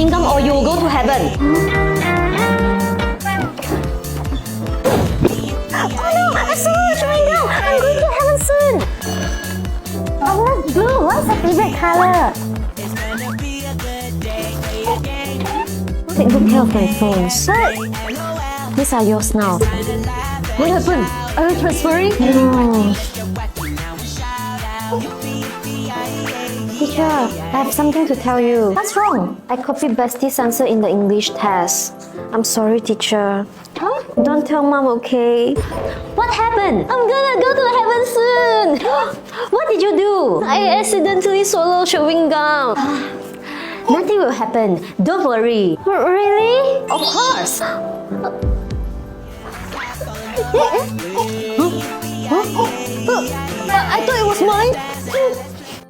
chewing gum or you'll go to heaven. Oh no, I saw chewing gum. I'm going to heaven soon. I love blue. What's your favorite color? Take good care of my phone. Shut. These are yours now. What happened? Are you transferring? No. Teacher, I have something to tell you. What's wrong? I copied Bestie's answer in the English test. I'm sorry, teacher. Huh? Don't tell mom, okay? What happened? I'm gonna go to heaven soon. What did you do? I accidentally swallowed chewing gum. Nothing will happen. Don't worry. Really? Of course. I thought it was mine.